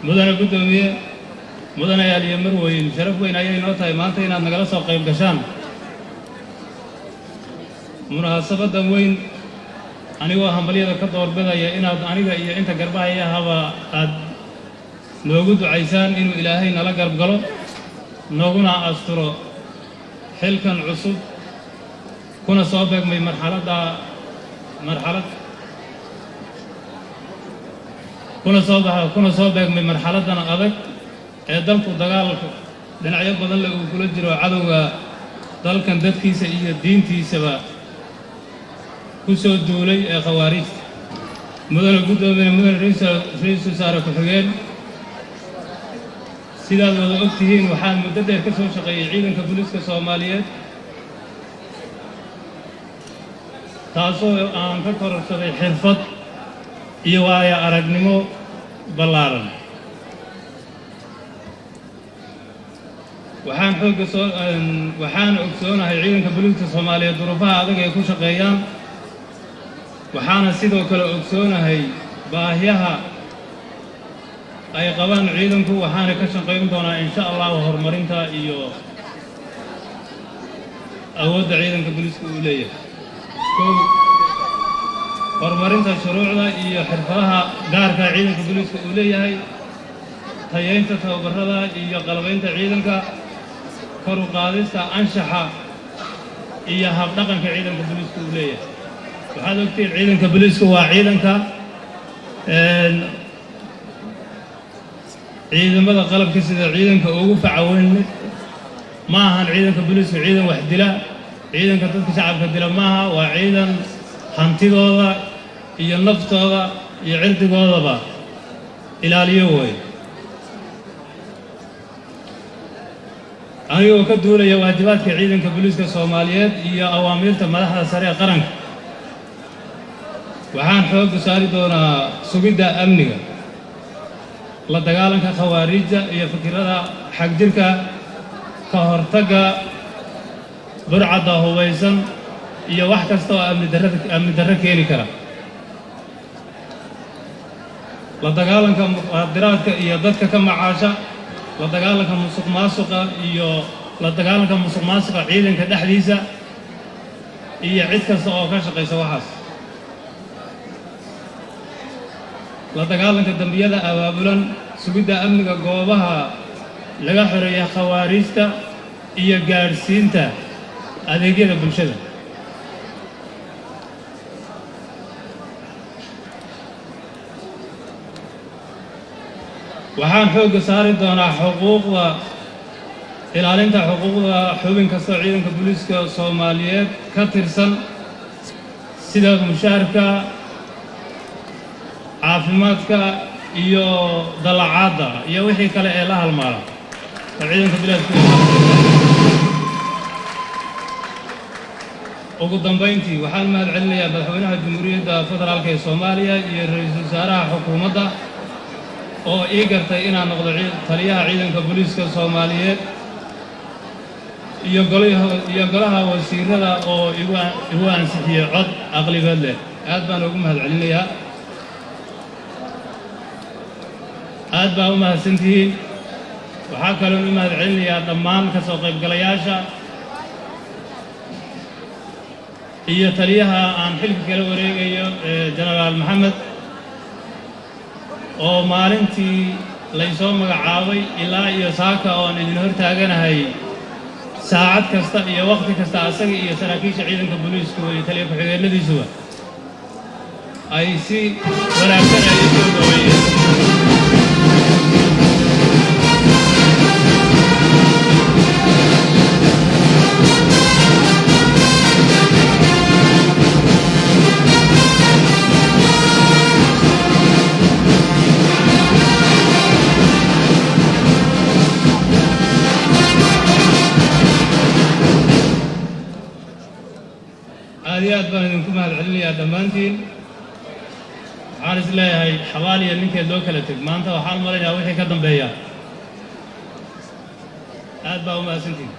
مدن قدومية مدن يالي مروين شرف وين أي نوتة إمانتين أن نجلس وقيم قشان مناسبة دموين أنا وهم بلي ذا كتور بذا يا إن أنا يا أنت قربها يا هوا نوجد عيسان إنه إلهي نلا قرب قلو نوجنا أسترو حل كان عصب كنا صابق من مرحلة كنا صابق من مرحلة أنا أذك دلك ودجال لنعيب بدل كل جرو عدو دل كان دتكي سئية الدين تي سبا كسر دولي خوارج مدن قدوم من مدن رئيس وزراء كحجين سيداد وقتهين وحال مدة كسر شقي عيدا كبوليس كصوماليات تاسو aan ka kororsaday xirfad iyo waaya aragnimo ballaaran waxaan ogsoonahay ciidanka booliiska Soomaaliyeed duruufaha adag ee ku shaqeeyaan waxaana sidoo kale ogsoonahay baahiyaha ay qabaan ciidanku waxaana ka shaqeyn doonaa insha Allah horumarinta iyo awoodda ciidanka booliiska uu leeyahay horumarinta shuruucda iyo xirfadaha gaarka ciidanka booliiska uu leeyahay tayeynta tababarada iyo qalabaynta ciidanka kor u qaadista anshaxa iyo habdhaqanka ciidanka booliiska uu leeyahay waxaad ogtiin ciidanka booliiska waa ciidamada qalabka sida ciidanka ugu facaweyn ma ahan ciidanka booliiska ciidan wax dila ciidanka dadka shacabka dila maaha waa ciidan hantidooda iyo naftooda iyo cirdigoodaba ilaaliyo way anigoo ka duulaya waajibaadka ciidanka booliiska Soomaaliyeed iyo awaamiirta madaxda sare ee qaranka waxaan xoog saari doonaa sugidda amniga la dagaalanka khawaarijda iyo fikirada xaq jirka ka hortagga burcada hubaysan iyo wax kasta oo amni darro keeni kara la dagaalanka muqaadaraadka iyo dadka ka macaasha la dagaalanka musuqmaasuqa iyo la dagaalanka musuqmaasuqa ciidanka dhexdiisa iyo cid kasta oo ka shaqeysa waxaas la dagaalanka dambiyada abaabulan sugidda amniga goobaha laga xoreeyo khawaarijta iyo gaarsiinta adeegyada bulshada waxaan xoog saari doonaa ilaalinta xuquuqda xubin kasta ciidanka booliiska Soomaaliyeed ka tirsan sida mushaharka caafimaadka iyo dalacaadda iyo wixii kale ee la halmaala ciidanka booliiska ugu dambeyntii waxaan mahad celinayaa madaxweynaha Jamhuuriyadda Federaalka ee Soomaaliya iyo ra'iisul wasaaraha xukuumadda oo ii gartay inaan noqdo taliyaha ciidanka booliiska Soomaaliyeed iyo golaha wasiirada oo igu ansixiyay cod aqlabiyad leh aad baan ugu mahad celinayaa aad baa u mahadsantihiin waxaa kaloo u mahad celinayaa dhammaan ka soo qaybgalayaasha iyo taliyaha aan xilka kala wareegayo Generaal Maxamed oo maalintii la soo magacaabay ilaa iyo saaka oo aan idin hortaaganahay saacad kasta iyo waqti kasta asaga iyo saraakiisha ciidanka booliiska iyo taliya ku-xigeenadiisuba ay si wanaagsan ay soo dhaweeyeen aad baan idinku mahad celinayaa dhammaantiin waxaan is leeyahay xawaaliya ninkeed loo kala teg maanta waxaan maleynayaa wixii ka dambeeya aad baa u mahadsantihiin